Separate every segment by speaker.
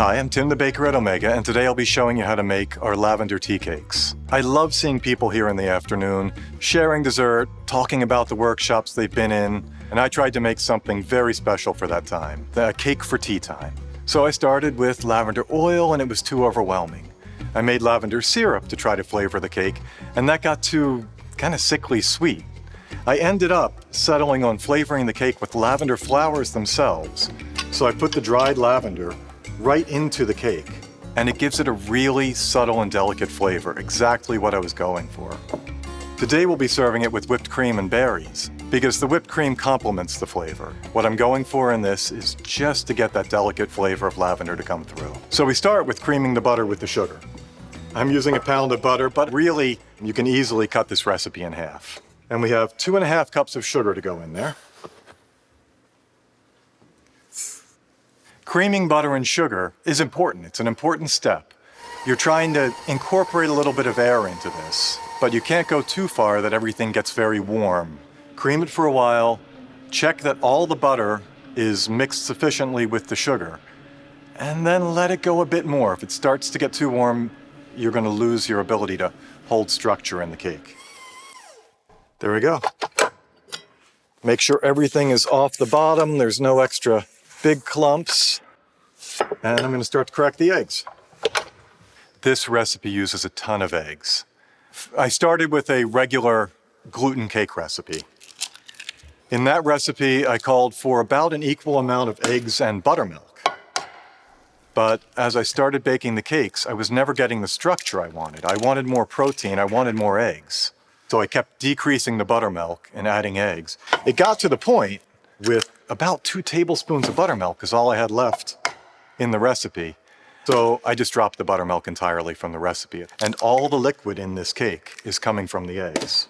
Speaker 1: Hi, I'm Tim the Baker at Omega, and today I'll be showing you how to make our lavender tea cakes. I love seeing people here in the afternoon, sharing dessert, talking about the workshops they've been in, and I tried to make something very special for that time, a cake for tea time. So I started with lavender oil, and it was too overwhelming. I made lavender syrup to try to flavor the cake, and that got too kind of sickly sweet. I ended up settling on flavoring the cake with lavender flowers themselves. So I put the dried lavender right into the cake, and it gives it a really subtle and delicate flavor, exactly what I was going for. Today we'll be serving it with whipped cream and berries, because the whipped cream complements the flavor. What I'm going for in this is just to get that delicate flavor of lavender to come through. So we start with creaming the butter with the sugar. I'm using a pound of butter, but really you can easily cut this recipe in half. And we have 2.5 cups of sugar to go in there. Creaming butter and sugar is important. It's an important step. You're trying to incorporate a little bit of air into this, but you can't go too far that everything gets very warm. Cream it for a while, check that all the butter is mixed sufficiently with the sugar, and then let it go a bit more. If it starts to get too warm, you're going to lose your ability to hold structure in the cake. There we go. Make sure everything is off the bottom. There's no extra big clumps. And I'm going to start to crack the eggs. This recipe uses a ton of eggs. I started with a regular gluten cake recipe. In that recipe, I called for about an equal amount of eggs and buttermilk. But as I started baking the cakes, I was never getting the structure I wanted. I wanted more protein, I wanted more eggs. So I kept decreasing the buttermilk and adding eggs. It got to the point with about 2 tablespoons of buttermilk is all I had left in the recipe. So I just dropped the buttermilk entirely from the recipe. And all the liquid in this cake is coming from the eggs.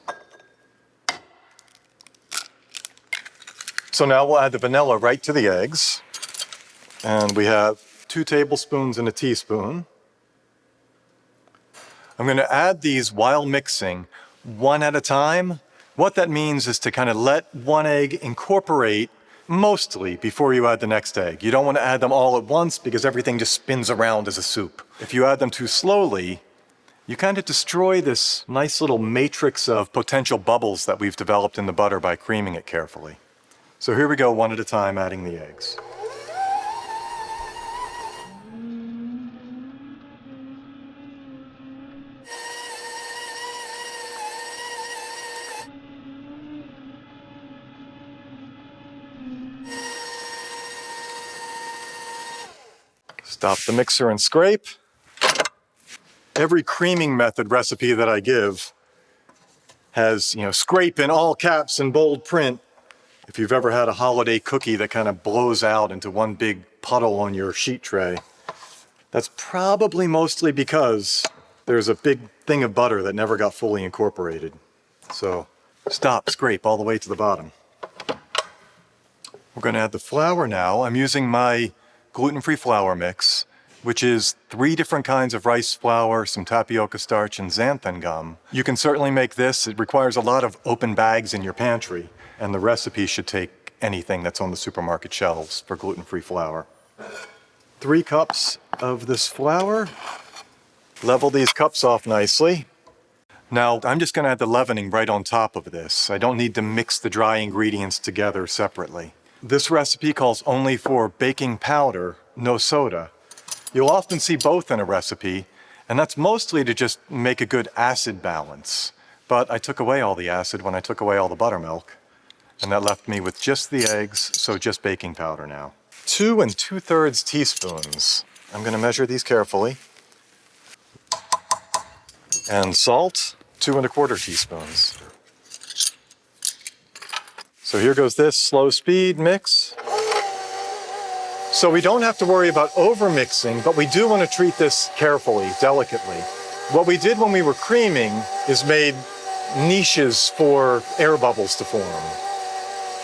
Speaker 1: So now we'll add the vanilla right to the eggs. And we have 2 tablespoons and a teaspoon. I'm going to add these while mixing, one at a time. What that means is to kind of let one egg incorporate mostly before you add the next egg. You don't want to add them all at once because everything just spins around as a soup. If you add them too slowly, you kind of destroy this nice little matrix of potential bubbles that we've developed in the butter by creaming it carefully. So here we go, one at a time, adding the eggs. Stop the mixer and scrape. Every creaming method recipe that I give has, scrape in all caps and bold print. If you've ever had a holiday cookie that kind of blows out into one big puddle on your sheet tray, that's probably mostly because there's a big thing of butter that never got fully incorporated. So stop, scrape all the way to the bottom. We're going to add the flour now. I'm using my gluten-free flour mix, which is 3 different kinds of rice flour, some tapioca starch, and xanthan gum. You can certainly make this. It requires a lot of open bags in your pantry, and the recipe should take anything that's on the supermarket shelves for gluten-free flour. 3 cups of this flour. Level these cups off nicely. Now, I'm just going to add the leavening right on top of this. I don't need to mix the dry ingredients together separately. This recipe calls only for baking powder, no soda. You'll often see both in a recipe, and that's mostly to just make a good acid balance. But I took away all the acid when I took away all the buttermilk, and that left me with just the eggs, so just baking powder now. 2 2/3 teaspoons. I'm going to measure these carefully. And salt, 2 1/4 teaspoons. So here goes this slow speed mix. So we don't have to worry about over mixing, but we do want to treat this carefully, delicately. What we did when we were creaming is made niches for air bubbles to form.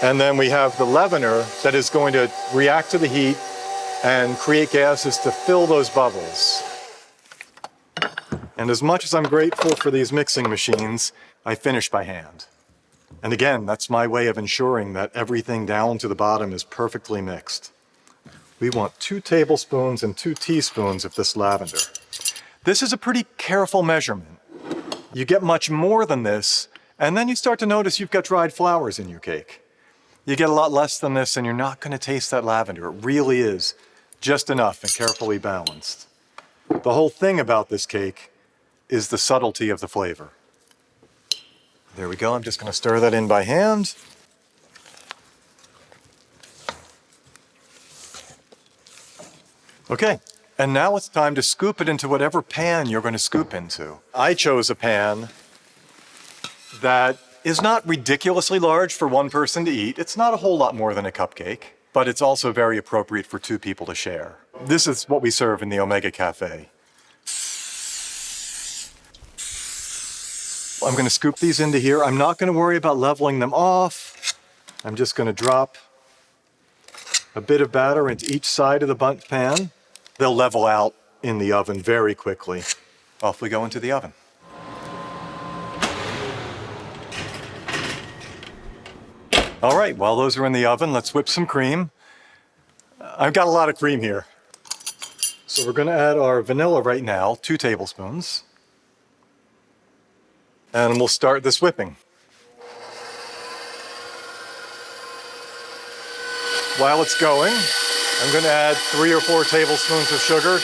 Speaker 1: And then we have the leavener that is going to react to the heat and create gases to fill those bubbles. And as much as I'm grateful for these mixing machines, I finish by hand. And again, that's my way of ensuring that everything down to the bottom is perfectly mixed. we want 2 tablespoons and 2 teaspoons of this lavender. This is a pretty careful measurement. You get much more than this, and then you start to notice you've got dried flowers in your cake. You get a lot less than this, and you're not going to taste that lavender. It really is just enough and carefully balanced. The whole thing about this cake is the subtlety of the flavor. There we go. I'm just going to stir that in by hand. Okay, and now it's time to scoop it into whatever pan you're going to scoop into. I chose a pan that is not ridiculously large for one person to eat. It's not a whole lot more than a cupcake, but it's also very appropriate for 2 people to share. This is what we serve in the Omega Café. I'm going to scoop these into here. I'm not going to worry about leveling them off. I'm just going to drop a bit of batter into each side of the bundt pan. They'll level out in the oven very quickly. Off we go into the oven. All right, while those are in the oven, let's whip some cream. I've got a lot of cream here. So we're going to add our vanilla right now, 2 tablespoons. And we'll start this whipping. While it's going, I'm going to add 3 or 4 tablespoons of sugar.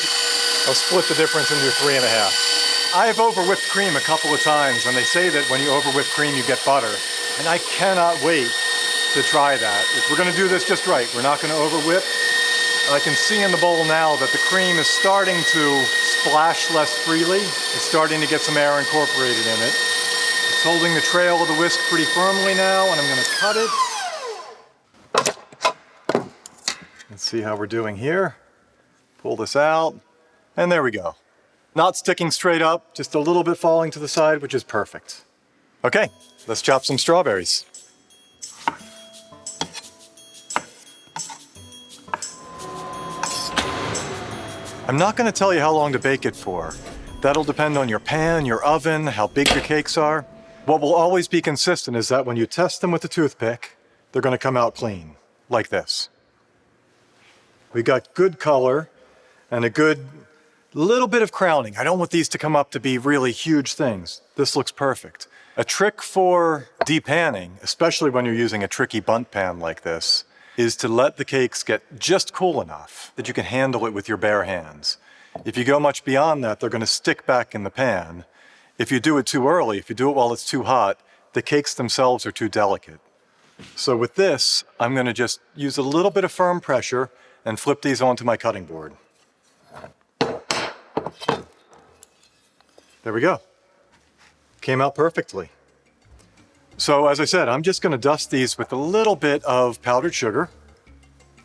Speaker 1: I'll split the difference into 3.5. I've over-whipped cream a couple of times, and they say that when you over-whip cream, you get butter. And I cannot wait to try that. If we're going to do this just right, we're not going to over-whip. I can see in the bowl now that the cream is starting to splash less freely. It's starting to get some air incorporated in it. It's holding the trail of the whisk pretty firmly now, and I'm going to cut it. Let's see how we're doing here. Pull this out, and there we go. Not sticking straight up, just a little bit falling to the side, which is perfect. Okay, let's chop some strawberries. I'm not going to tell you how long to bake it for. That'll depend on your pan, your oven, how big your cakes are. What will always be consistent is that when you test them with a toothpick, they're going to come out clean, like this. We got good color and a good little bit of crowning. I don't want these to come up to be really huge things. This looks perfect. A trick for depanning, especially when you're using a tricky bundt pan like this, is to let the cakes get just cool enough that you can handle it with your bare hands. If you go much beyond that, they're going to stick back in the pan. If you do it too early, if you do it while it's too hot, the cakes themselves are too delicate. So with this, I'm going to just use a little bit of firm pressure and flip these onto my cutting board. There we go. Came out perfectly. So as I said, I'm just going to dust these with a little bit of powdered sugar,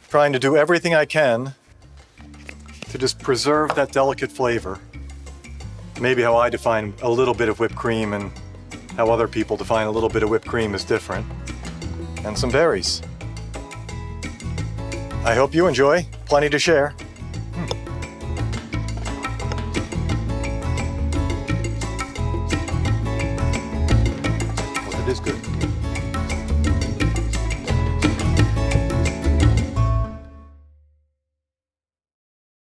Speaker 1: trying to do everything I can to just preserve that delicate flavor. Maybe how I define a little bit of whipped cream and how other people define a little bit of whipped cream is different. And some berries. I hope you enjoy. Plenty to share.